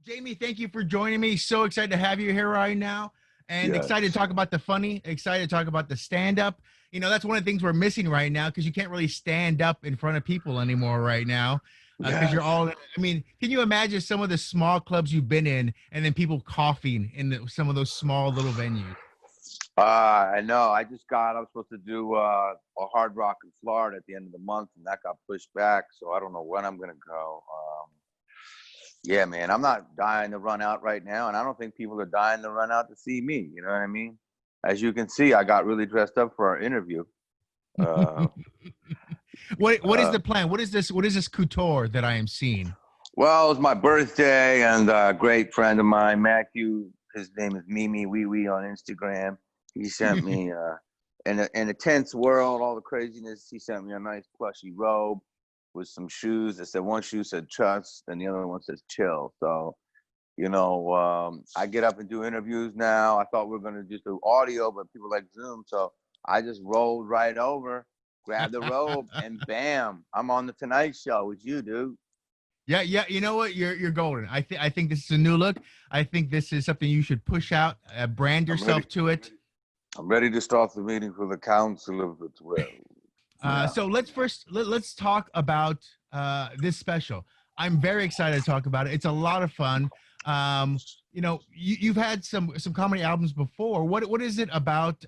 Jamie, thank you for joining me. So excited to have you here right now, and excited Yes. to talk about the funny, excited to talk about the stand-up. That's one of the things we're missing right now because you can't really stand up in front of people anymore right now because you're Yes. all. I mean, can you imagine some of the small clubs you've been in and then people coughing in some of those small little venues? I know. I was supposed to do a Hard Rock in Florida at the end of the month, and that got pushed back. So I don't know when I'm going to go. Yeah, man, I'm not dying to run out right now, and I don't think people are dying to run out to see me. You know what I mean? As you can see, I got really dressed up for our interview. Uh, What is uh, the plan? What is this couture that I am seeing? well, it was my birthday, and a great friend of mine, Matthew, his name is Mimi Wee Wee on Instagram. He sent me in a tense world, all the craziness. He sent me a nice plushy robe with some shoes that said, one shoe said trust and the other one says chill. So, I get up and do interviews now. I thought we were going to just do audio, but people like Zoom. So I just rolled right over, grabbed the robe, and bam, I'm on the Tonight Show with you, dude. Yeah, yeah. You know what? You're golden. I think this is a new look. I think this is something you should push out, brand I'm ready. yourself to it. I'm ready to start the meeting for the Council of the 12. Yeah. So let's talk about this special. I'm very excited to talk about it. It's a lot of fun. You've had some comedy albums before. What is it about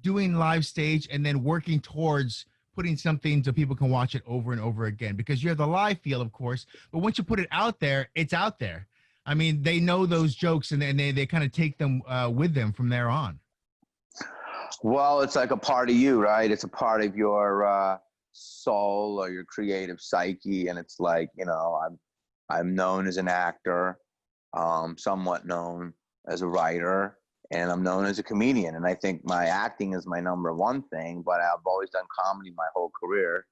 doing live stage and then working towards putting something so people can watch it over and over again? Because you have the live feel, of course, but once you put it out there, it's out there. I mean, they know those jokes and then they kind of take them with them from there on. Well, it's like a part of you, right? It's a part of your soul or your creative psyche, and it's like, I'm known as an actor, somewhat known as a writer, and I'm known as a comedian. And I think my acting is my number one thing, but I've always done comedy my whole career.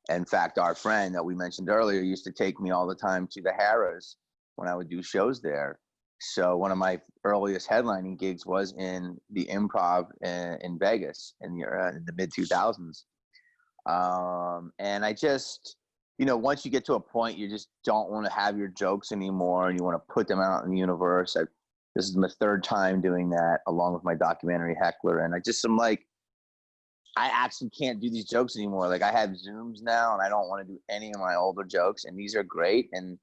In fact, our friend that we mentioned earlier used to take me all the time to the Harrah's when I would do shows there. So one of my earliest headlining gigs was in the Improv in Vegas in the mid 2000s. And I just, once you get to a point, you just don't want to have your jokes anymore, and you want to put them out in the universe. This is my third time doing that, along with my documentary Heckler, and I'm like, I actually can't do these jokes anymore. Like, I have Zooms now, and I don't want to do any of my older jokes, and these are great, and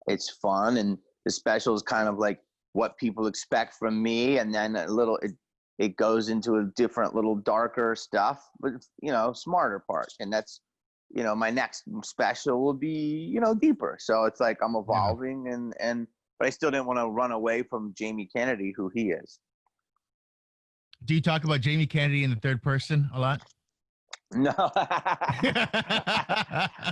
it's fun, and the special is kind of like what people expect from me, and then it goes into a different little darker stuff, but smarter part, and that's my next special will be deeper. So it's like I'm Yeah. evolving, and but I still didn't want to run away from Jamie Kennedy, who he is. Do you talk about Jamie Kennedy in the third person a lot? No.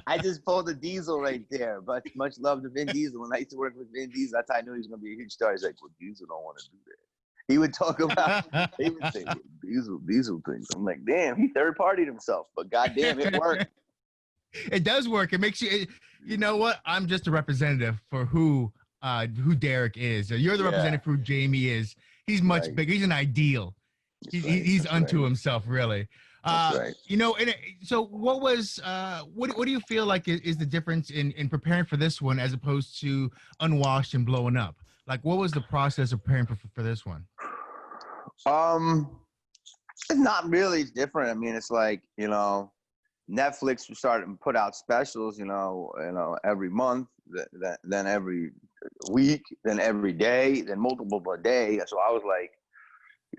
I just pulled the Diesel right there, but much love to Vin Diesel. When I used to work with Vin Diesel, that's how I knew he was going to be a huge star. He's like, well, Diesel don't want to do that. He would talk about, he would say, well, Diesel things. I'm like, damn, he third partied himself, but goddamn, it worked. It does work. It makes you. You know what? I'm just a representative for who Derek is. You're the Yeah. representative for who Jamie is. He's much Right. bigger. He's an ideal. He's That's unto right. himself, really. That's right. So what was what do you feel like is the difference in preparing for this one as opposed to Unwashed and Blowing Up? Like, what was the process of preparing for this one? It's not really different. I mean, it's like, Netflix started to put out specials, every month, then every week, then every day, then multiple per day. So I was like,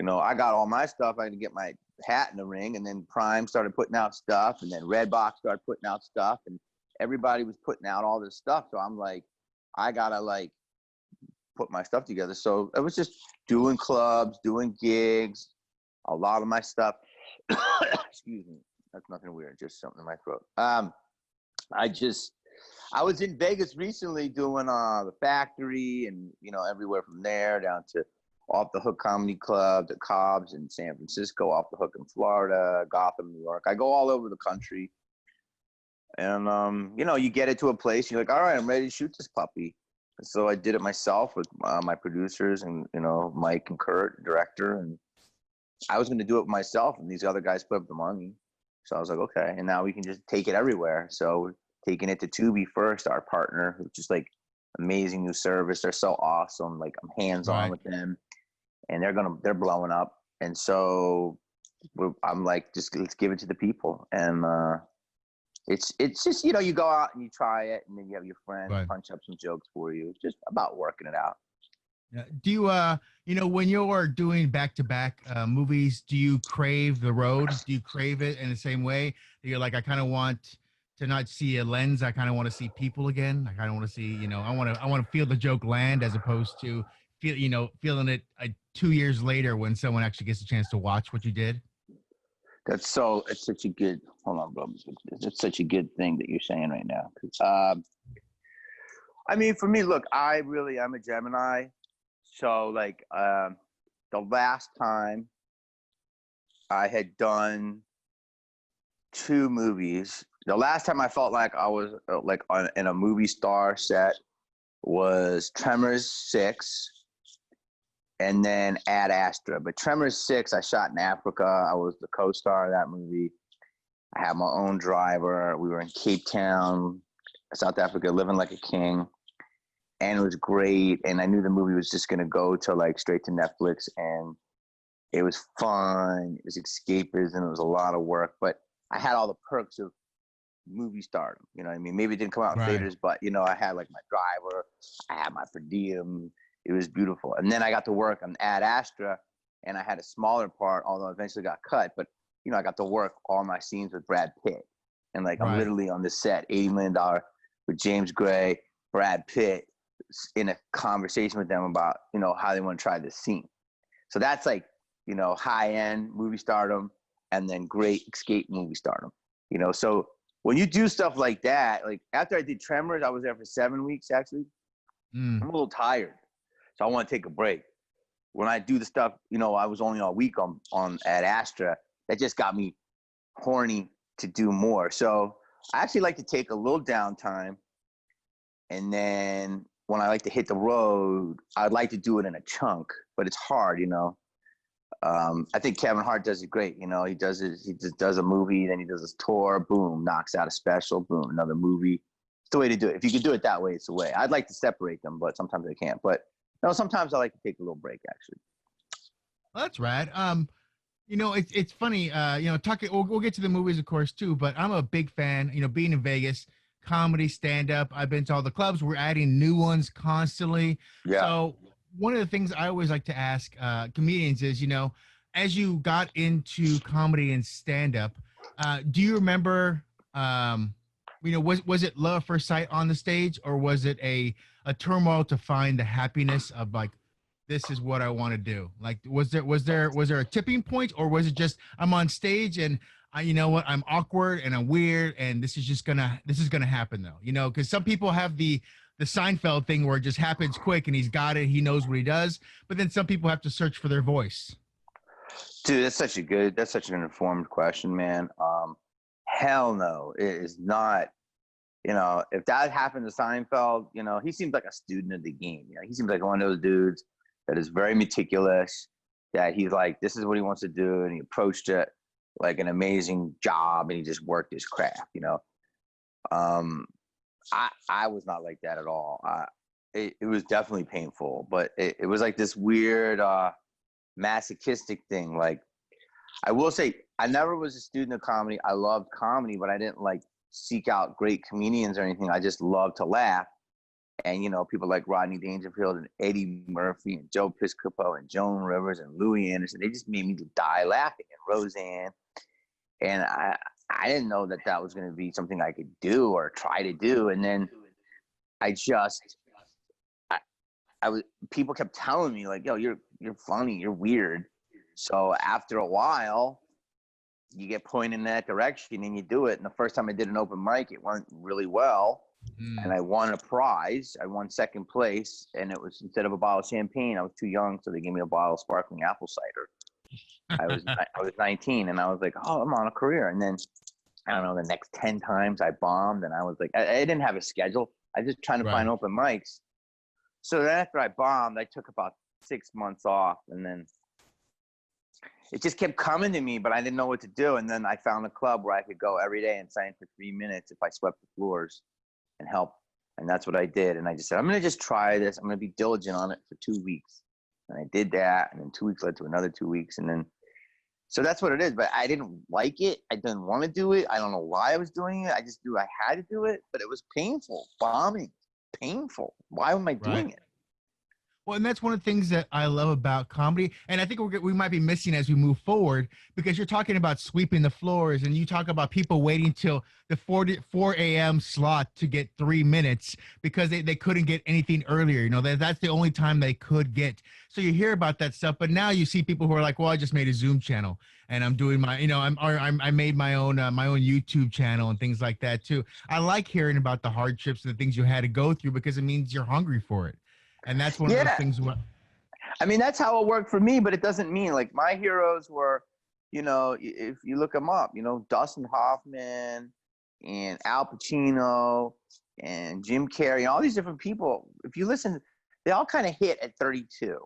I got all my stuff. I had to get my hat in the ring, and then Prime started putting out stuff, and then Redbox started putting out stuff, and everybody was putting out all this stuff. So I'm like, I gotta like put my stuff together. So it was just doing clubs, doing gigs, a lot of my stuff. Excuse me. That's nothing weird, just something in my throat. I was in Vegas recently doing the Factory, and everywhere from there down to Off the Hook Comedy Club, to Cobb's in San Francisco, Off the Hook in Florida, Gotham, New York. I go all over the country, and you get it to a place, you're like, all right, I'm ready to shoot this puppy. And so I did it myself with my producers and Mike and Kurt, director, and I was going to do it myself, and these other guys put up the money. So I was like, okay, and now we can just take it everywhere. So taking it to Tubi first, our partner, who's just like amazing new service. They're so awesome. Like I'm hands on Right. with them, and they're blowing up. And so I'm like, just let's give it to the people. And it's just, you know, you go out and you try it, and then you have your friends Right. punch up some jokes for you. It's just about working it out. Yeah. Do you, you know, when you're doing back-to-back movies, do you crave the road? Do you crave it in the same way? You're like, I kind of want to not see a lens. I kind of want to see people again. I kind of want to see, you know, I want to feel the joke land as opposed to feel, you know, feeling it 2 years later when someone actually gets a chance to watch what you did. It's such a good, hold on, bro. It's such a good thing that you're saying right now. I mean, for me, look, I really am a Gemini. So like the last time I had done 2 movies, the last time I felt like I was like in a movie star set was Tremors 6 and then Ad Astra. But Tremors 6, I shot in Africa. I was the co-star of that movie. I had my own driver. We were in Cape Town, South Africa, living like a king. And it was great. And I knew the movie was just going to go to like straight to Netflix. And it was fun. It was escapism. It was a lot of work. But I had all the perks of movie stardom. You know what I mean? Maybe it didn't come out in Right. theaters, but, you know, I had like my driver. I had my per diem. It was beautiful. And then I got to work on Ad Astra, and I had a smaller part, although I eventually got cut. But, you know, I got to work all my scenes with Brad Pitt. And like, I'm Right. literally on the set, $80 million with James Gray, Brad Pitt, in a conversation with them about, you know, how they want to try this scene. So that's like, you know, high-end movie stardom and then great escape movie stardom. You know, so when you do stuff like that, like after I did Tremors, I was there for 7 weeks actually. Mm. I'm a little tired. So I want to take a break. When I do the stuff, you know, I was only a week on Ad Astra. That just got me horny to do more. So I actually like to take a little downtime. And then when I like to hit the road, I'd like to do it in a chunk, but it's hard, you know. I think Kevin Hart does it great. You know, he just does a movie, then he does his tour, boom, knocks out a special, boom, another movie. It's the way to do it. If you can do it that way, it's the way. I'd like to separate them, but sometimes I can't. But no, sometimes I like to take a little break, actually. Well, that's rad. You know, it's funny. You know, talking. We'll get to the movies, of course, too. But I'm a big fan. You know, being in Vegas, comedy, stand up. I've been to all the clubs. We're adding new ones constantly. Yeah. So one of the things I always like to ask comedians is, you know, as you got into comedy and stand up, do you remember? You know, was it love at first sight on the stage, or was it a turmoil to find the happiness of like, this is what I want to do? Like, was there a tipping point, or was it just I'm on stage and you know what, I'm awkward and I'm weird and this is gonna happen though, you know? Because some people have the Seinfeld thing where it just happens quick and he's got it, he knows what he does, but then some people have to search for their voice. Dude, that's such an informed question, man. Hell no, it is not. You know, if that happened to Seinfeld, you know, he seems like a student of the game. You know, he seems like one of those dudes that is very meticulous, that he's like, this is what he wants to do. And he approached it like an amazing job and he just worked his craft, you know? I was not like that at all. It was definitely painful, but it was like this weird, masochistic thing. Like, I will say, I never was a student of comedy. I loved comedy, but I didn't like seek out great comedians or anything. I just loved to laugh. And, you know, people like Rodney Dangerfield and Eddie Murphy and Joe Piscopo and Joan Rivers and Louis Anderson, they just made me die laughing. And Roseanne. And I didn't know that was going to be something I could do or try to do. And then I just, I was, people kept telling me like, yo, you're funny, you're weird. So after a while, you get pointed in that direction and you do it. And the first time I did an open mic, it went really well. And I won a prize. I won second place. And it was, instead of a bottle of champagne, I was too young. So they gave me a bottle of sparkling apple cider. I was 19 and I was like, oh, I'm on a career. And then, I don't know, the next 10 times I bombed and I was like, I didn't have a schedule. I was just trying to find open mics. So then after I bombed, I took about 6 months off, and then it just kept coming to me, but I didn't know what to do. And then I found a club where I could go every day and sign for 3 minutes if I swept the floors and help And that's what I did. And I just said, I'm going to just try this. I'm going to be diligent on it for 2 weeks. And I did that. And then 2 weeks led to another 2 weeks. And then, so that's what it is. But I didn't like it. I didn't want to do it. I don't know why I was doing it. I just knew I had to do it. But it was painful. Bombing. Painful. Why am I doing it? Well, and that's one of the things that I love about comedy. And I think we might be missing as we move forward, because you're talking about sweeping the floors, and you talk about people waiting till the 4 a.m. slot to get 3 minutes because they couldn't get anything earlier. You know, that's the only time they could get. So you hear about that stuff. But now you see people who are like, well, I just made a Zoom channel and I'm doing my, you know, I made my own YouTube channel and things like that too. I like hearing about the hardships and the things you had to go through, because it means you're hungry for it. And that's one of those things. I mean, that's how it worked for me, but it doesn't mean, like, my heroes were, you know, if you look them up, you know, Dustin Hoffman and Al Pacino and Jim Carrey, all these different people. If you listen, they all kind of hit at 32,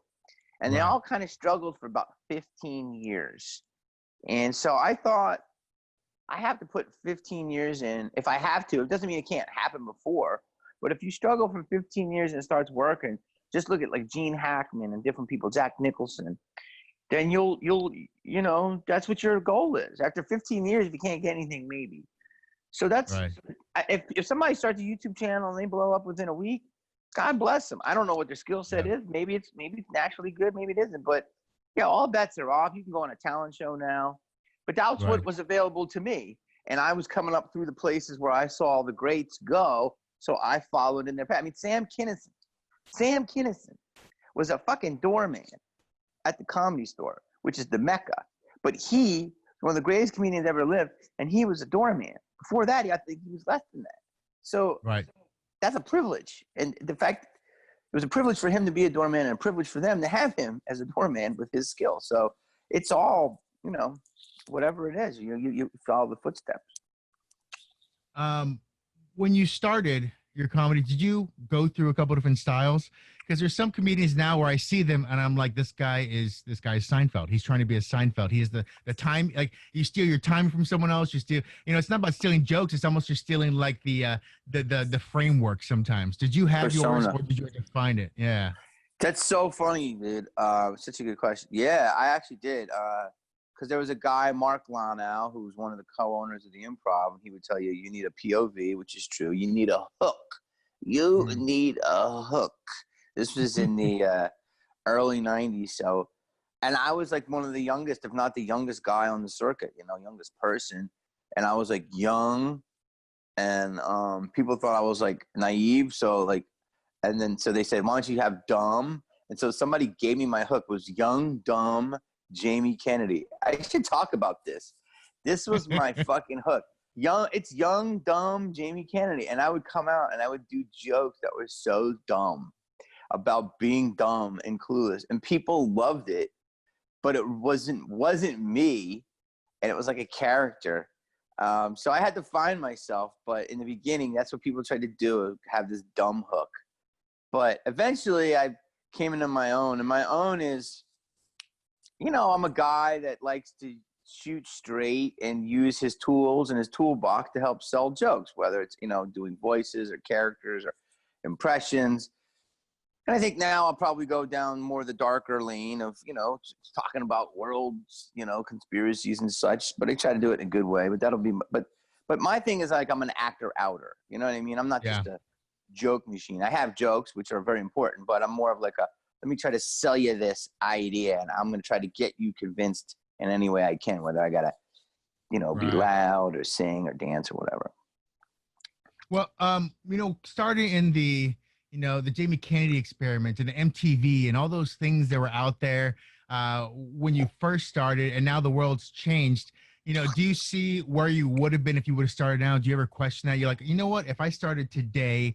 and they all kind of struggled for about 15 years. And so I thought, I have to put 15 years in if I have to. It doesn't mean it can't happen before, but if you struggle for 15 years and it starts working, just look at like Gene Hackman and different people, Jack Nicholson, then you'll, you know, that's what your goal is. After 15 years, if you can't get anything, maybe. So that's, if somebody starts a YouTube channel and they blow up within a week, God bless them. I don't know what their skill set is. Maybe it's naturally good. Maybe it isn't. But yeah, all bets are off. You can go on a talent show now. But that's what was available to me. And I was coming up through the places where I saw the greats go. So I followed in their path. I mean, Sam Kinison was a fucking doorman at the Comedy Store, which is the Mecca. But he was one of the greatest comedians ever lived, and he was a doorman. Before that, I think he was less than that. So that's a privilege. And the fact, it was a privilege for him to be a doorman and a privilege for them to have him as a doorman with his skill. So it's all, you know, whatever it is, you follow the footsteps. When you started your comedy, did you go through a couple different styles? Because there's some comedians now where I see them and I'm like, this guy is Seinfeld. He's trying to be a Seinfeld. He is the time, like, you steal your time from someone else. You steal, you know, it's not about stealing jokes. It's almost you're stealing like the framework sometimes. Did you have yours, or did you have to find it? Yeah. That's so funny, dude. Such a good question. Yeah, I actually did. Because there was a guy, Mark Lanau, who was one of the co-owners of the Improv, and he would tell you, you need a POV, which is true. You need a hook. You need a hook. This was in the early 90s. So, and I was like one of the youngest, if not the youngest guy on the circuit, you know, youngest person. And I was like young, and people thought I was like naive. So like, and then, so they said, why don't you have dumb? And so somebody gave me my hook, was young, dumb, Jaime Kennedy. I should talk about this. This was my fucking hook. It's young, dumb Jaime Kennedy. And I would come out and I would do jokes that were so dumb about being dumb and clueless. And people loved it, but it wasn't me. And it was like a character. So I had to find myself. But in the beginning, that's what people tried to do, have this dumb hook. But eventually I came into my own. And my own is, you know, I'm a guy that likes to shoot straight and use his tools and his toolbox to help sell jokes, whether it's, you know, doing voices or characters or impressions. And I think now I'll probably go down more the darker lane of, you know, talking about worlds, you know, conspiracies and such, but I try to do it in a good way. But that'll be, but my thing is, like, I'm an actor outer, you know what I mean? I'm not just a joke machine. I have jokes, which are very important, but I'm more of like let me try to sell you this idea, and I'm going to try to get you convinced in any way I can, whether I got to, you know, be loud or sing or dance or whatever. Well, you know, starting in the, you know, the Jaime Kennedy experiment and the MTV and all those things that were out there when you first started, and now the world's changed, you know, do you see where you would have been if you would have started now? Do you ever question that? You're like, you know what, if I started today,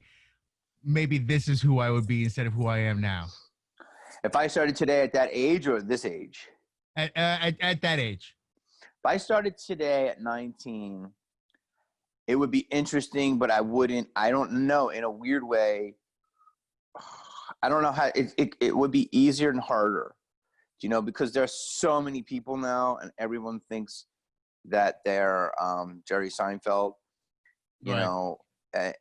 maybe this is who I would be instead of who I am now. If I started today at that age or this age? At that age. If I started today at 19, it would be interesting, but I don't know, in a weird way. I don't know how it would be easier and harder, you know, because there's so many people now and everyone thinks that they're Jerry Seinfeld, you know,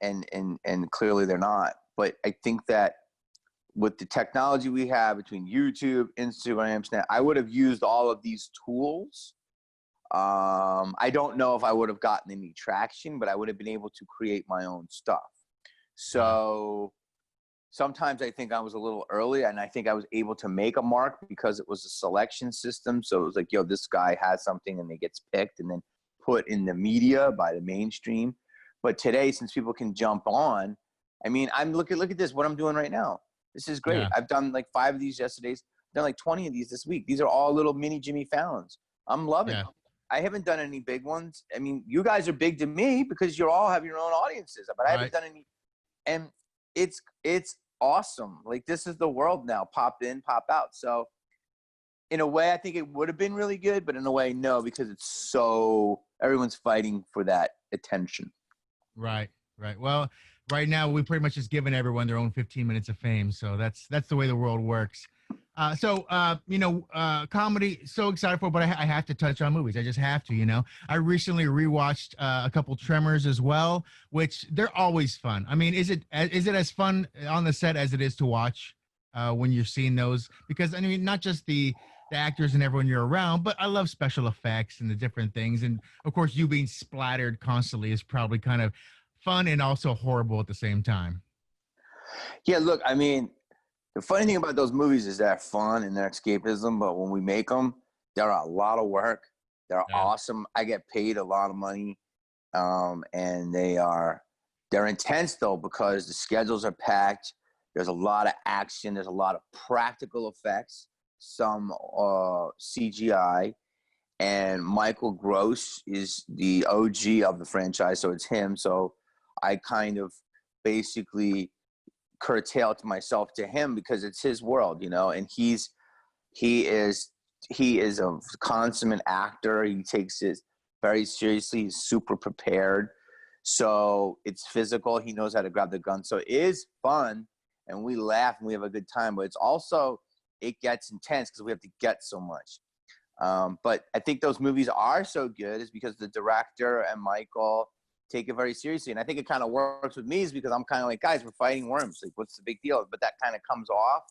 and clearly they're not. But I think that with the technology we have between YouTube, Instagram, Snap, I would have used all of these tools. I don't know if I would have gotten any traction, but I would have been able to create my own stuff. So sometimes I think I was a little early, and I think I was able to make a mark because it was a selection system. So it was like, yo, this guy has something, and it gets picked and then put in the media by the mainstream. But today, since people can jump on, I mean, look at this, what I'm doing right now. This is great. Yeah. I've done like 5 of these yesterday. I've done like 20 of these this week. These are all little mini Jimmy Fallons. I'm loving it. I haven't done any big ones. I mean, you guys are big to me because you all have your own audiences, but I haven't done any. And it's awesome. Like, this is the world now. Pop in, pop out. So in a way, I think it would have been really good, but in a way, no, because everyone's fighting for that attention. Right. Well, right now we pretty much just giving everyone their own 15 minutes of fame. So that's the way the world works. Comedy, so excited for, but I have to touch on movies. I just have to, I recently rewatched a couple Tremors as well, which they're always fun. I mean, is it as fun on the set as it is to watch when you're seeing those? Because I mean, not just the actors and everyone you're around, but I love special effects and the different things. And of course, you being splattered constantly is probably kind of fun and also horrible at the same time. Yeah, look, I mean, the funny thing about those movies is they're fun and they're escapism, but when we make them, they're a lot of work. They're awesome. I get paid a lot of money, and they're intense though because the schedules are packed. There's a lot of action. There's a lot of practical effects, some CGI, and Michael Gross is the OG of the franchise, so it's him. So I kind of basically curtail to myself to him because it's his world, and he is a consummate actor. He takes it very seriously. He's super prepared. So it's physical. He knows how to grab the gun. So it is fun, and we laugh and we have a good time, but it gets intense because we have to get so much. But I think those movies are so good is because the director and Michael take it very seriously. And I think it kind of works with me is because I'm kind of like, guys, we're fighting worms. Like, what's the big deal? But that kind of comes off.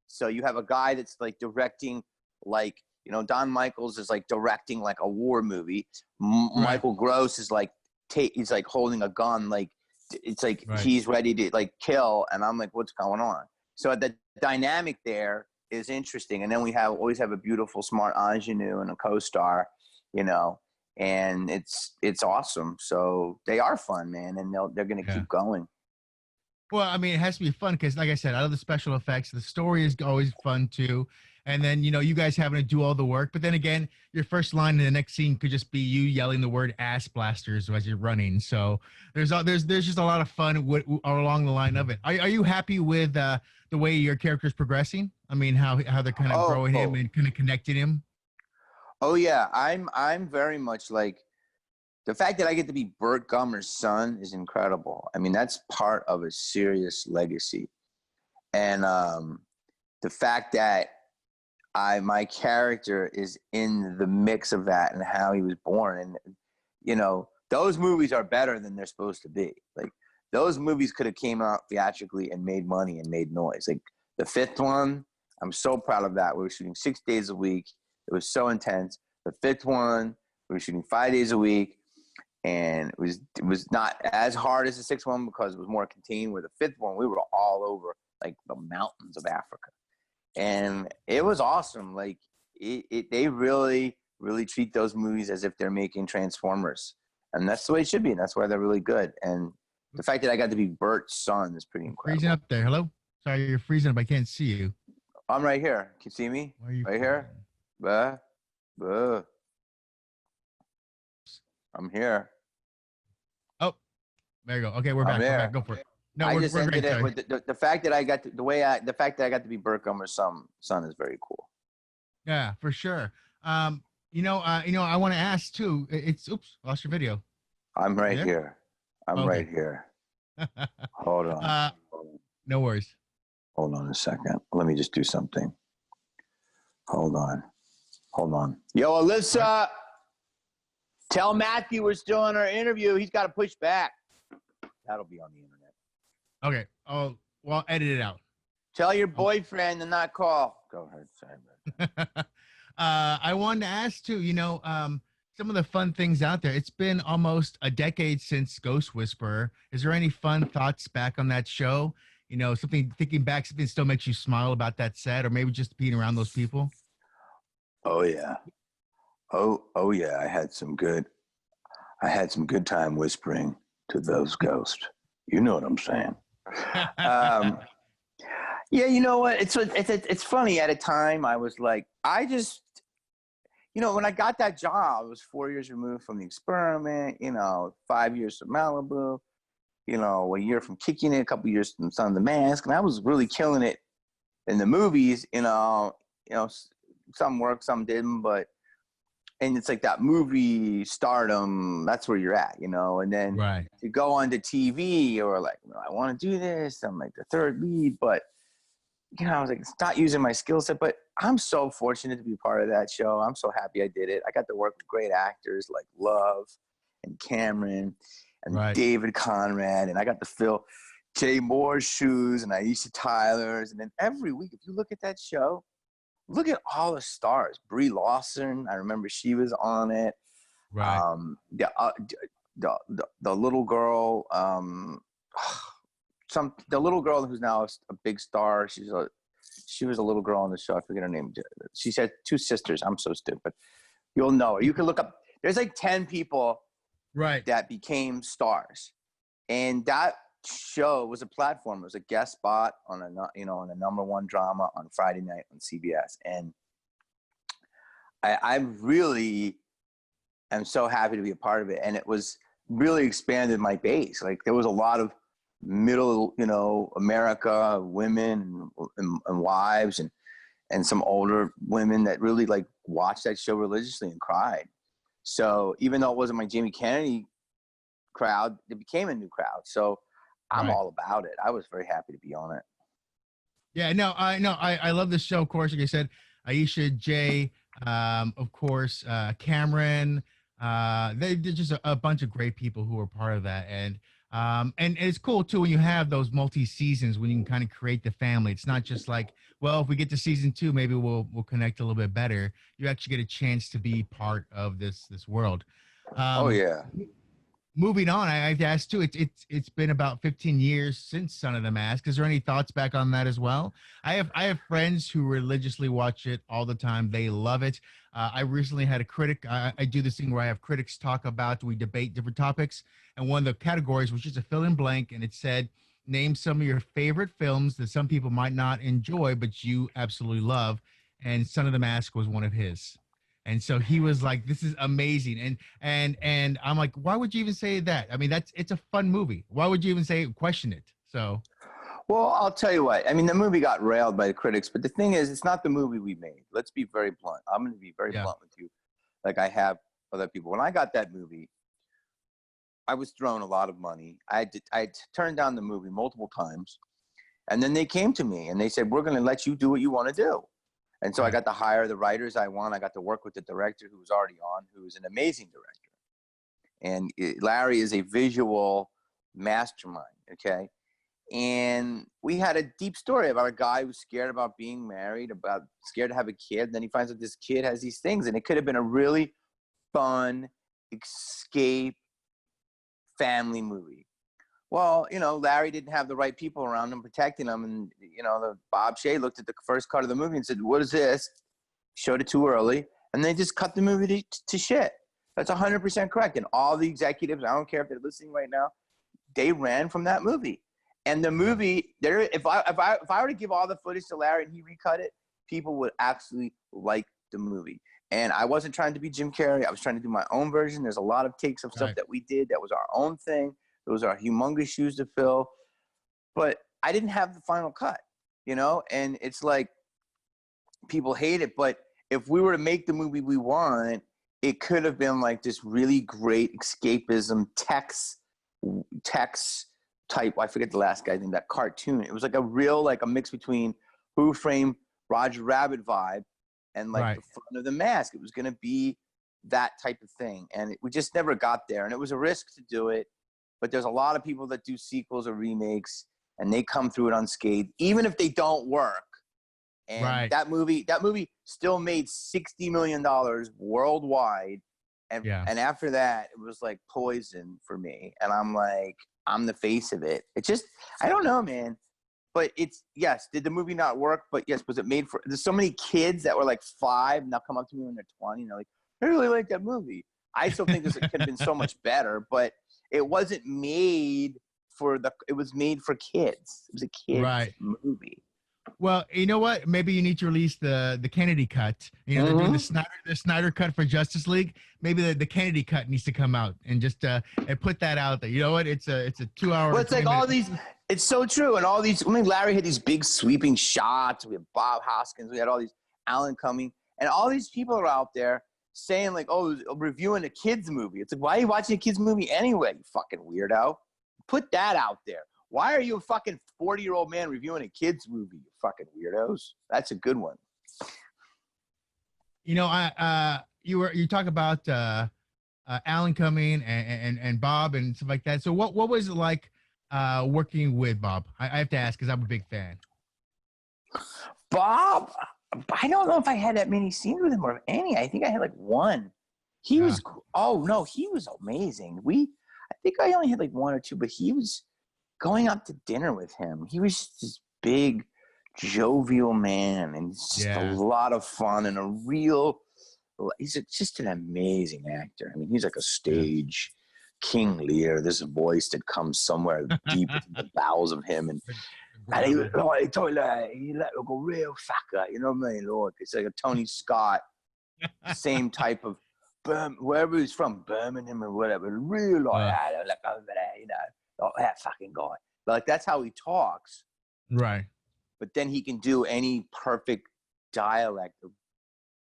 So you have a guy that's like directing, like, Don Michaels is like directing like a war movie. Michael Gross is like, he's like holding a gun. Like, it's like he's ready to like kill. And I'm like, what's going on? So the dynamic there is interesting. And then we always have a beautiful, smart ingenue and a co-star, and it's awesome. So they are fun, man, and they're going to keep going. Well, I mean, it has to be fun because, like I said, I love the special effects. The story is always fun too. And then, you guys having to do all the work. But then again, your first line in the next scene could just be you yelling the word ass blasters as you're running. So there's just a lot of fun along the line of it. Are you happy with the way your character's progressing? I mean, how they're kind of growing him and kind of connecting him? Oh yeah, I'm very much like, the fact that I get to be Burt Gummer's son is incredible. I mean, that's part of a serious legacy. And the fact that my character is in the mix of that and how he was born, and those movies are better than they're supposed to be. Like, those movies could have came out theatrically and made money and made noise. Like the 5th one, I'm so proud of that. We were shooting 6 days a week. It was so intense. The 5th one, we were shooting 5 days a week, and it was not as hard as the 6th one because it was more contained. Where the 5th one, we were all over like the mountains of Africa, and it was awesome. Like they really, really treat those movies as if they're making Transformers, and that's the way it should be. And that's why they're really good. And the fact that I got to be Burt's son is pretty incredible. Freezing up there. Hello? Sorry, you're freezing up. I can't see you. I'm right here. Can you see me? Right here? I'm here. Oh, there you go. Okay, we're back. We're back. Go for it. No, I we're ended great. It with the fact that I got the fact that I got to be Burt Gummer's son is very cool. Yeah, for sure. I want to ask too. Oops, lost your video. I'm right here. Right here. Hold on. No worries. Hold on a second. Let me just do something. Hold on. Yo, Alyssa, tell Matthew we're still in our interview. He's got to push back. That'll be on the internet. Okay. Oh, well, edit it out. Tell your boyfriend to not call. Go ahead. Sorry. I wanted to ask too, some of the fun things out there. It's been almost a decade since Ghost Whisperer. Is there any fun thoughts back on that show? Something thinking back, something still makes you smile about that set, or maybe just being around those people? Oh yeah. Oh yeah. I had some good time whispering to those ghosts. You know what I'm saying? Yeah, you know what? It's funny. At a time, I was like, when I got that job, I was 4 years removed from The Experiment. 5 years from Malibu. A year from Kicking It, a couple years from Son of the Mask, and I was really killing it in the movies. Some worked, some didn't, and it's like that movie stardom, that's where you're at, and then Right. to go onto TV or like, I want to do this, I'm like the third lead, but I was like, it's not using my skill set, but I'm so fortunate to be part of that show. I'm so happy I did it. I got to work with great actors like Love and Cameron and Right. David Conrad, and I got to fill Jay Moore's shoes and Aisha Tyler's, and then every week, if you look at that show, look at all the stars. Brie Larson, I remember she was on it. Right. The little girl, the little girl who's now a big star. She was a little girl on the show. I forget her name. She had two sisters. I'm so stupid. You'll know her. You can look up. There's like 10 people, right, that became stars, and that show was a platform. It was a guest spot on on a number one drama on Friday night on CBS, and I really am so happy to be a part of it. And it was really expanded my base. Like there was a lot of middle, America women and wives and some older women that really like watched that show religiously and cried. So even though it wasn't my Jaime Kennedy crowd, it became a new crowd. So I'm all about it. I was very happy to be on it. Yeah, no, I love this show. Of course, like I said, Aisha, Jay, of course, Cameron. They're just a bunch of great people who are part of that, and it's cool too when you have those multi seasons when you can kind of create the family. It's not just like, well, if we get to season 2, maybe we'll connect a little bit better. You actually get a chance to be part of this world. Oh yeah. Moving on, I have to ask too. It's been about 15 years since Son of the Mask. Is there any thoughts back on that as well? I have friends who religiously watch it all the time. They love it. I recently had a critic. I do this thing where I have critics talk about. We debate different topics, and one of the categories was just a fill in blank, and it said, "Name some of your favorite films that some people might not enjoy, but you absolutely love." And Son of the Mask was one of his. And so he was like, "This is amazing," and I'm like, "Why would you even say that? I mean, it's a fun movie. Why would you even question it?" So, well, I'll tell you what. I mean, the movie got railed by the critics, but the thing is, it's not the movie we made. Let's be very blunt. I'm going to be very blunt with you, like I have other people. When I got that movie, I was thrown a lot of money. I turned down the movie multiple times, and then they came to me and they said, "We're going to let you do what you want to do." And so I got to hire the writers I want. I got to work with the director who was already on, who is an amazing director. And Larry is a visual mastermind, okay? And we had a deep story about a guy who's scared about being married, scared to have a kid. And then he finds out this kid has these things. And it could have been a really fun escape family movie. Well, Larry didn't have the right people around him protecting him. And, the Bob Shea looked at the first cut of the movie and said, "What is this?" Showed it too early. And they just cut the movie to shit. That's 100% correct. And all the executives, I don't care if they're listening right now, they ran from that movie. And the movie, if I were to give all the footage to Larry and he recut it, people would actually like the movie. And I wasn't trying to be Jim Carrey. I was trying to do my own version. There's a lot of takes of stuff that we did that was our own thing. Those are humongous shoes to fill. But I didn't have the final cut, and it's like people hate it. But if we were to make the movie we want, it could have been like this really great escapism text type. I forget the last guy's name, that cartoon. It was like a mix between Who Framed Roger Rabbit vibe and like the front of the mask. It was going to be that type of thing. And we just never got there. And it was a risk to do it. but there's a lot of people that do sequels or remakes, and they come through it unscathed, even if they don't work. And that movie still made $60 million worldwide. And after that, it was like poison for me. And I'm like, I'm the face of it. It's just, I don't know, man. But it's, yes, did the movie not work? But yes, was it made for, there's so many kids that were like 5 and they'll come up to me when they're 20 and they're like, I really like that movie. I still think this could have been so much better, but it wasn't made for it was made for kids. It was a kid's movie. Well, you know what? Maybe you need to release the Kennedy cut. You know, they're doing the Snyder cut for Justice League. Maybe the Kennedy cut needs to come out and just and put that out there. You know what? It's a 2-hour. Well, it's like all these. It's so true, and all these. I mean, Larry had these big sweeping shots. We had Bob Hoskins. We had all these Alan Cumming, and all these people are out there saying like, "Oh, reviewing a kids movie." It's like, why are you watching a kids movie anyway? You fucking weirdo. Put that out there. Why are you a fucking 40-year-old man reviewing a kid's movie, you fucking weirdos? That's a good one. You know, you talk about Alan Cumming and Bob and stuff like that. So what was it like working with Bob? I have to ask because I'm a big fan. Bob, I don't know if I had that many scenes with him or any. I think I had like one. He was, oh no, he was amazing. I think I only had like 1 or 2, but he was going out to dinner with him. He was just this big, jovial man, and just a lot of fun and he's just an amazing actor. I mean, he's like a stage king leader. There's a voice that comes somewhere deep into the bowels of him. And he talked like, he like a real fucker, you know what I mean? Lord, it's like a Tony Scott, same type of, wherever he's from, Birmingham or whatever, real like over there, you know. Oh, that fucking guy. Like, that's how he talks. Right. But then he can do any perfect dialect of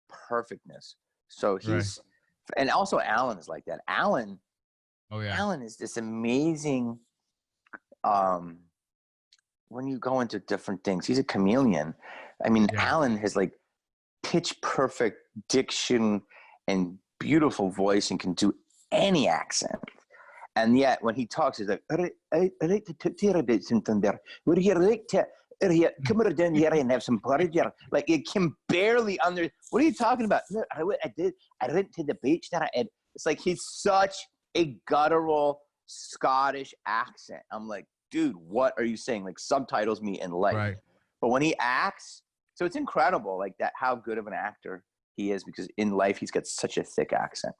perfectness. So he's, and also Alan is like that. Alan is this amazing, when you go into different things, he's a chameleon. I mean, Alan has like pitch perfect diction and beautiful voice and can do any accent. And yet, when he talks, he's like, I like to talk to you about something there. Would you like to come down here and have some porridge? Like, you can barely what are you talking about? No, I went to the beach there. And it's like he's such a guttural Scottish accent. I'm like, dude, what are you saying? Like, subtitles me in life. Right. But when he acts, so it's incredible, like that, how good of an actor he is, because in life, he's got such a thick accent.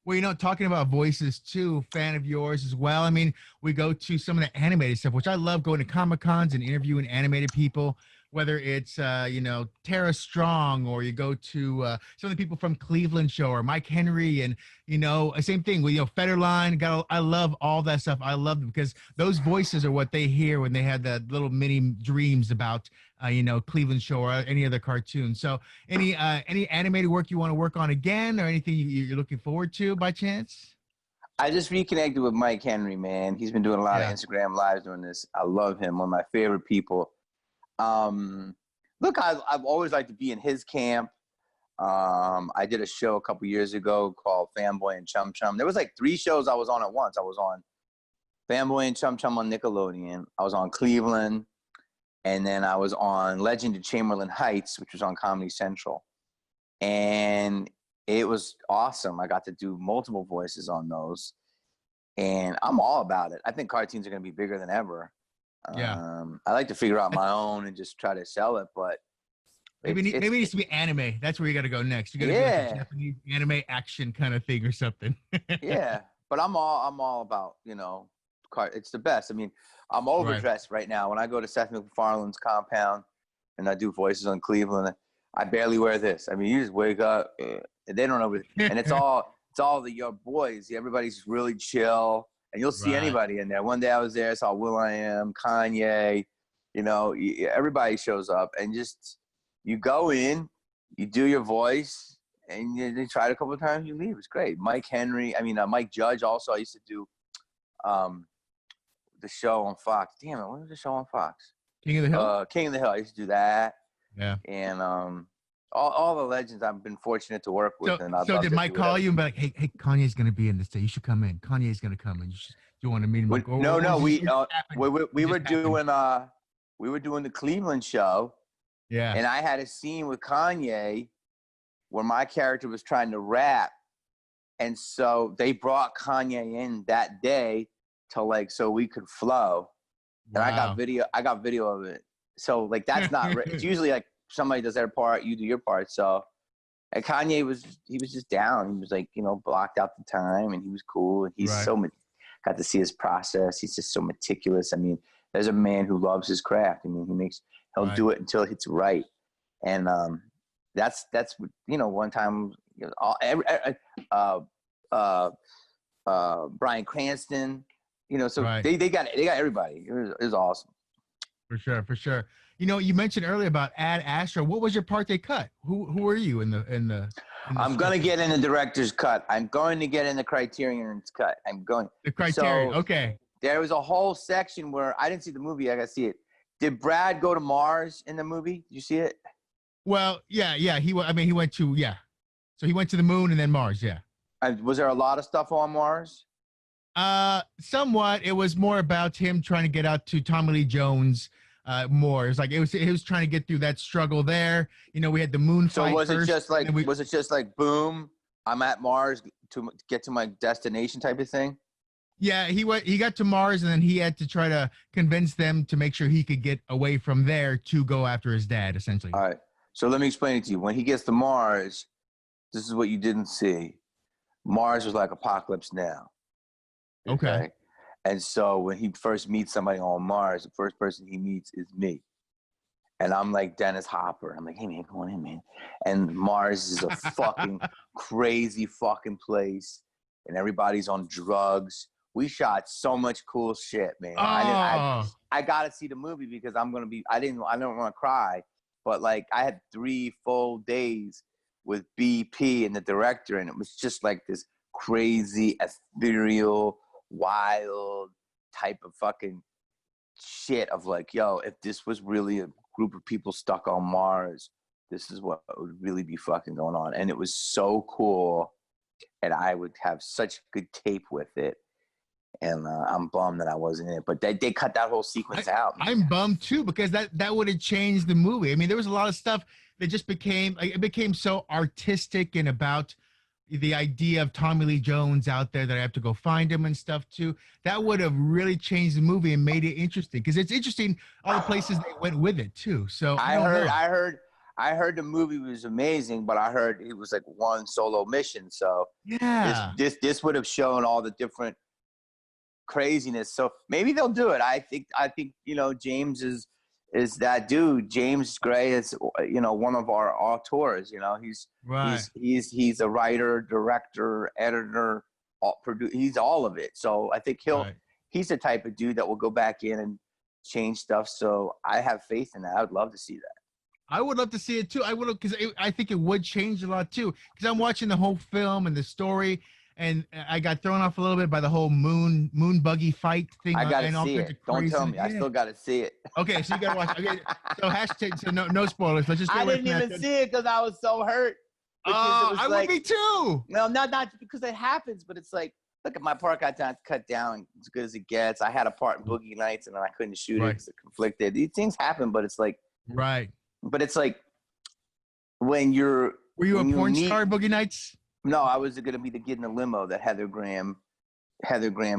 Well, you know, talking about voices too, fan of yours as well. I mean, we go to some of the animated stuff, which I love, going to Comic-Cons and interviewing animated people, whether it's, you know, Tara Strong, or you go to some of the people from Cleveland show, or Mike Henry, and, you know, same thing with, you know, Federline. I love all that stuff. I love them because those voices are what they hear when they have that little mini dreams about, you know, Cleveland show or any other cartoon. So any animated work you want to work on again, or anything you're looking forward to by chance? I just reconnected with Mike Henry, man. He's been doing a lot of Instagram lives doing this. I love him. One of my favorite people. Look, I've always liked to be in his camp. I did a show a couple years ago called Fanboy and Chum Chum. There was like 3 shows I was on at once. I was on Fanboy and Chum Chum on Nickelodeon. I was on Cleveland. And then I was on Legend of Chamberlain Heights, which was on Comedy Central. And it was awesome. I got to do multiple voices on those. And I'm all about it. I think cartoons are going to be bigger than ever. I like to figure out my own and just try to sell it, but maybe it needs to be anime. That's where you got to go next. You got to go like a Japanese anime action kind of thing or something. Yeah, but I'm all about, you know, it's the best. I mean, I'm overdressed right now. When I go to Seth MacFarlane's compound and I do voices on Cleveland, I barely wear this. I mean, you just wake up and they don't know, and it's all your boys. Everybody's really chill. And you'll see anybody in there. One day I was there, saw will.i.am, Kanye, you know, everybody shows up, and just, you go in, you do your voice, and you try it a couple of times, you leave. It's great. Mike Judge also, I used to do the show on Fox. Damn it, what was the show on Fox? King of the Hill? King of the Hill. I used to do that. Yeah. And all the legends I've been fortunate to work with. So did Mike call you and be like, hey, Kanye's going to be in this day. You should come in. Kanye's going to come in. You should You want to meet him? Like, No, no, we just were happened? doing the Cleveland show, Yeah. and I had a scene with Kanye where my character was trying to rap, and so they brought Kanye in that day to like so we could flow, and Wow. I got video of it. So like that's not it's usually like somebody does their part, you do your part. So and Kanye was just down. He was like, you know, blocked out the time, and he was cool. And he's Right. got to see his process. He's just so meticulous. I mean, there's a man who loves his craft. I mean, he'll Right. do it until it's right. And that's you know, one time, you know, Bryan Cranston, you know, so Right. they got everybody. It was awesome. For sure. For sure. You know, you mentioned earlier about Ad Astra. What was your part they cut? Who are you in the I'm going to get in the director's cut. I'm going to get in the Criterion's cut. I'm going. the Criterion? So Okay. there was a whole section where I didn't see the movie. I got to see it. Did Brad go to Mars in the movie? Did you see it? Well, yeah. I mean, he went to So he went to the moon and then Mars. Yeah. Was there a lot of stuff on Mars? Somewhat. It was more about him trying to get out to Tommy Lee Jones. More. It was like he was trying to get through that struggle there. You know, we had the moon So fight. was it just like we, was it just like boom? I'm at Mars to get to my destination type of thing. Yeah, he got to Mars and then he had to try to convince them to make sure he could get away from there to go after his dad, essentially. All right. So let me explain it to you. When he gets to Mars, this is what you didn't see. Mars was like Apocalypse Now. Okay. And so when he first meets somebody on Mars, the first person he meets is me. And I'm like Dennis Hopper. I'm like, hey man, come on in, man. And Mars is a fucking crazy fucking place. And everybody's on drugs. We shot so much cool shit, man. Oh. I gotta see the movie because I don't want to cry. But like I had 3 full days with BP and the director, and it was just like this crazy, ethereal, wild type of fucking shit of like, yo, if this was really a group of people stuck on Mars, this is what would really be fucking going on. And it was so cool, and I would have such good tape with it. And I'm bummed that I wasn't in it, but they cut that whole sequence out. Man. I'm bummed too because that would have changed the movie. I mean, there was a lot of stuff that just became so artistic and about the idea of Tommy Lee Jones out there that I have to go find him and stuff too. That would have really changed the movie and made it interesting because it's interesting all the places they went with it too. So I heard the movie was amazing, but I heard it was like one solo mission. So yeah, this would have shown all the different craziness. So maybe they'll do it. I think you know, James is that dude. James Gray is, you know, one of our auteurs. You know, he's a writer, director, editor, he's all of it. So I think he's the type of dude that will go back in and change stuff. So I have faith in that. I would love to see that. I would love to see it too. I would, because I think it would change a lot too. Because I'm watching the whole film and the story, and I got thrown off a little bit by the whole moon buggy fight thing. I gotta see it. Don't tell me. I still gotta see it. Okay, so you gotta watch. Okay, so hashtag. So no spoilers. Let's just. I didn't even see it because I was so hurt. I would be too. No, not because it happens, but it's like, look at my part got cut down as good as it gets. I had a part in Boogie Nights and then I couldn't shoot it because it conflicted. These things happen, but it's like right. But it's like when you're. Were you a porn star, Boogie Nights? No, I was going to be the kid in the limo that Heather Graham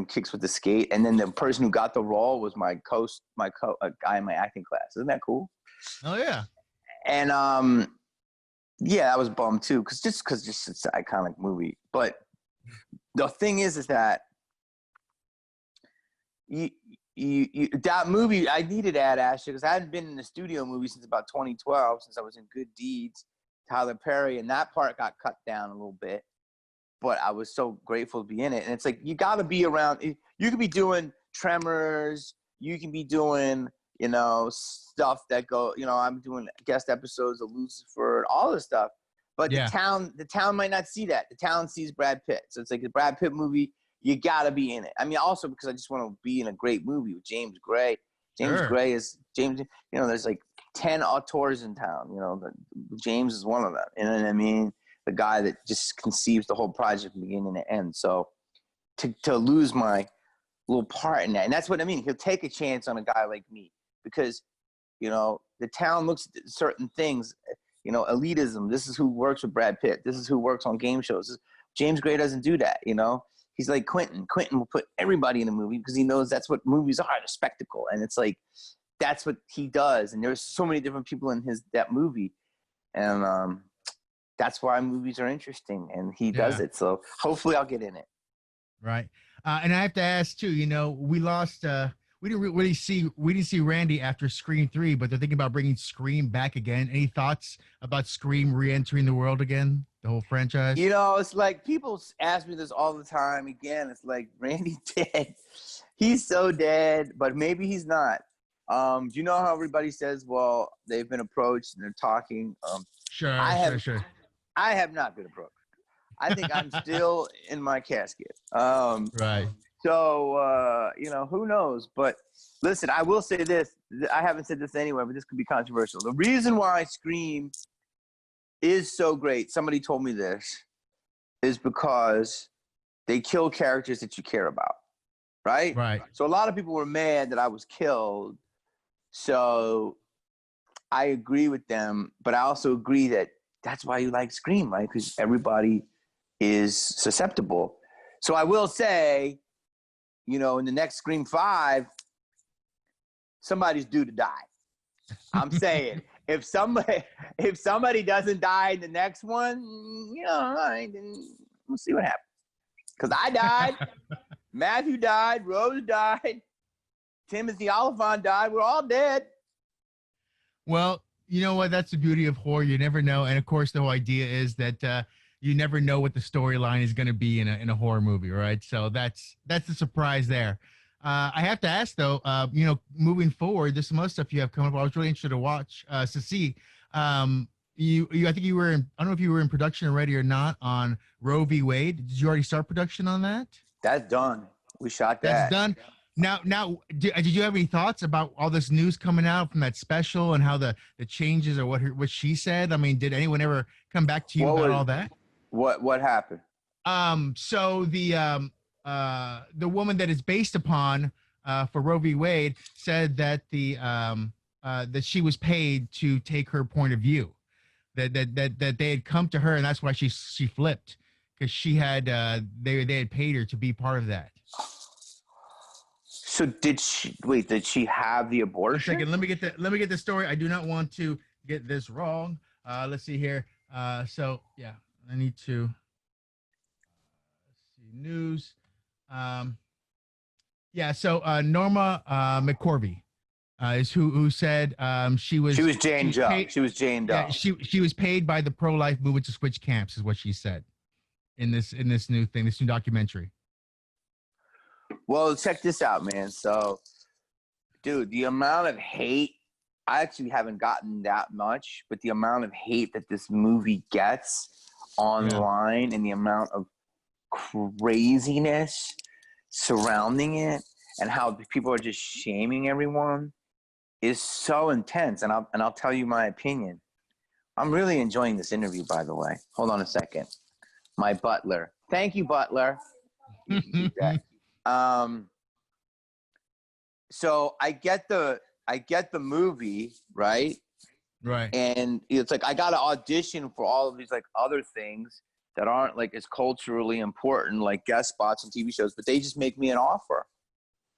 kicks with the skate, and then the person who got the role was my guy in my acting class. Isn't that cool? Oh yeah. And yeah, I was bummed too, because it's an iconic movie. But the thing is that that movie, I needed Ad Astra because I hadn't been in a studio movie since about 2012, since I was in Good Deeds, Tyler Perry, and that part got cut down a little bit. But I was so grateful to be in it. And it's like, you got to be around. You could be doing Tremors. You can be doing, you know, stuff that go, you know, I'm doing guest episodes of Lucifer, all this stuff. But the town might not see that. The town sees Brad Pitt. So it's like a Brad Pitt movie. You got to be in it. I mean, also because I just want to be in a great movie with James Gray. Gray is James, you know, there's like 10 auteurs in town, you know, James is one of them. You know what I mean? The guy that just conceives the whole project from beginning to end. So to lose my little part in that. And that's what I mean. He'll take a chance on a guy like me because, you know, the town looks at certain things, you know, elitism. This is who works with Brad Pitt. This is who works on game shows. James Gray doesn't do that, you know. He's like Quentin. Quentin will put everybody in a movie because he knows that's what movies are, the spectacle. And it's like, that's what he does. And there's so many different people in that movie. And that's why movies are interesting. And he does it. So hopefully I'll get in it. Right. And I have to ask too, you know, we lost, we didn't see Randy after Scream 3, but they're thinking about bringing Scream back again. Any thoughts about Scream re-entering the world again, the whole franchise? You know, it's like people ask me this all the time. Again, it's like Randy dead. He's so dead, but maybe he's not. Do you know how everybody says, well, they've been approached and they're talking? Sure. I have not been approached. I think I'm still in my casket. Right. So, you know, who knows? But listen, I will say this. I haven't said this anywhere, but this could be controversial. The reason why Scream is so great, somebody told me this, is because they kill characters that you care about, right? Right. So a lot of people were mad that I was killed. So I agree with them, but I also agree that that's why you like Scream, right? Because everybody is susceptible. So I will say, you know, in the next Scream 5, somebody's due to die. I'm saying if somebody doesn't die in the next one, you know, all right, then we'll see what happens. Because I died, Matthew died, Rose died, Timothy Oliphant died. We're all dead. Well, you know what? That's the beauty of horror. You never know. And of course, the whole idea is that you never know what the storyline is going to be in a horror movie, right? So that's the surprise there. I have to ask though, you know, moving forward, there's some other stuff you have coming up. I was really interested to see. You I think you were in, I don't know if you were in production already or not on Roe v. Wade. Did you already start production on that? That's done. We shot that. That's done. Now, did you have any thoughts about all this news coming out from that special and how the changes or what she said? I mean, did anyone ever come back to you about all that? What happened? So the woman that it's based upon for Roe v. Wade said that that she was paid to take her point of view, that they had come to her and that's why she flipped, because she had they had paid her to be part of that. So did she have the abortion? A second, let me get the story. I do not want to get this wrong. Let's see here. So yeah, I need to see news. Yeah, so Norma McCorvey is who said she was Janed up. She was Janed up. She was paid by the pro-life movement to switch camps, is what she said in this new thing, this new documentary. Well, check this out, man. So, dude, the amount of hate, I actually haven't gotten that much, but the amount of hate that this movie gets online and the amount of craziness surrounding it and how people are just shaming everyone is so intense. And I'll tell you my opinion. I'm really enjoying this interview, by the way. Hold on a second. My butler. Thank you, butler. You can keep that. So I get the movie, right? Right. And it's like I got to audition for all of these like other things that aren't like as culturally important, like guest spots on TV shows, but they just make me an offer.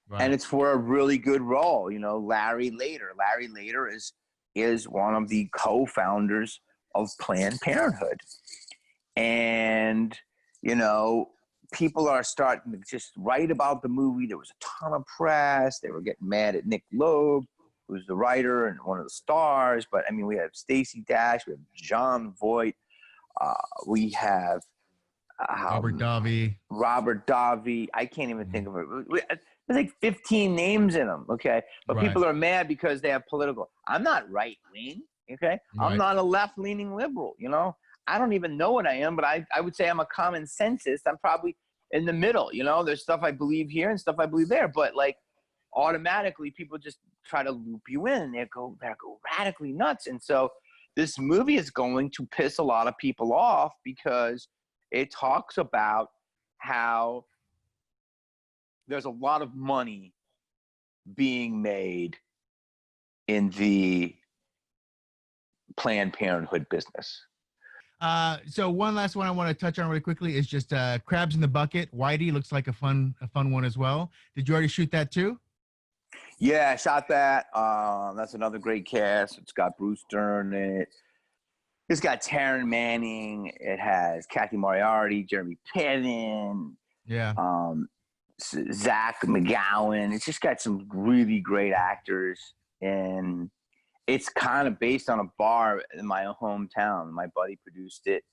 Right. And it's for a really good role, you know, Larry Lader. Larry Lader is one of the co-founders of Planned Parenthood. And, you know, people are starting to just write about the movie. There was a ton of press. They were getting mad at Nick Loeb, who's the writer and one of the stars. But I mean, we have Stacey Dash, we have John Voight, we have Robert Davi. I can't even think of it. There's like 15 names in them. Okay, but people are mad because they have political. I'm not right wing. Okay, I'm not a left leaning liberal. You know, I don't even know what I am, but I would say I'm a common sensist. I'm probably in the middle, you know, there's stuff I believe here and stuff I believe there, but like automatically people just try to loop you in and they go radically nuts. And so this movie is going to piss a lot of people off because it talks about how there's a lot of money being made in the Planned Parenthood business. So one last one I want to touch on really quickly is just Crabs in the Bucket. Whitey looks like a fun one as well. Did you already shoot that too? Yeah, I shot that. That's another great cast. It's got Bruce Dern in it. It's got Taryn Manning. It has Kathy Moriarty, Jeremy Piven, Yeah. Zach McGowan. It's just got some really great actors, and it's kind of based on a bar in my hometown. My buddy produced it,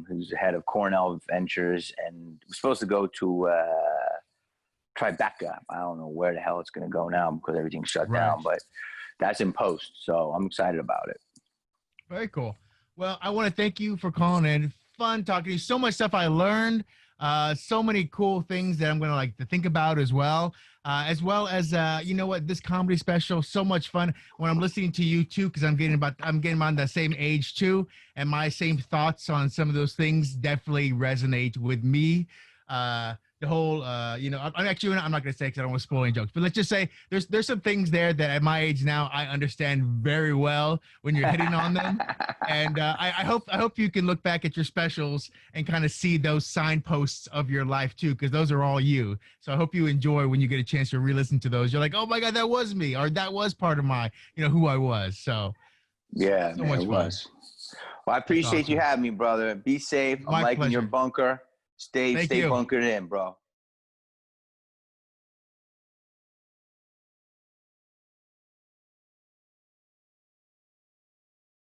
who's the head of Cornell Ventures, and we're supposed to go to Tribeca. I don't know where the hell it's going to go now because everything's shut down, but that's in post. So I'm excited about it. Very cool. Well, I want to thank you for calling in. Fun talking to you. So much stuff I learned. So many cool things that I'm going to like to think about as well as you know what, this comedy special, so much fun when I'm listening to you too, because I'm getting on the same age too, and my same thoughts on some of those things definitely resonate with me. The whole, you know, I'm not going to say because I don't want to spoil any jokes, but let's just say there's some things there that at my age now I understand very well when you're hitting on them, and I hope you can look back at your specials and kind of see those signposts of your life too, because those are all you. So I hope you enjoy when you get a chance to re-listen to those. You're like, oh my God, that was me, or that was part of my, you know, who I was. So yeah, so man, much it fun. was. Well, I appreciate you having me, brother. Be safe. I'm liking your bunker. Stay bunkered in, bro.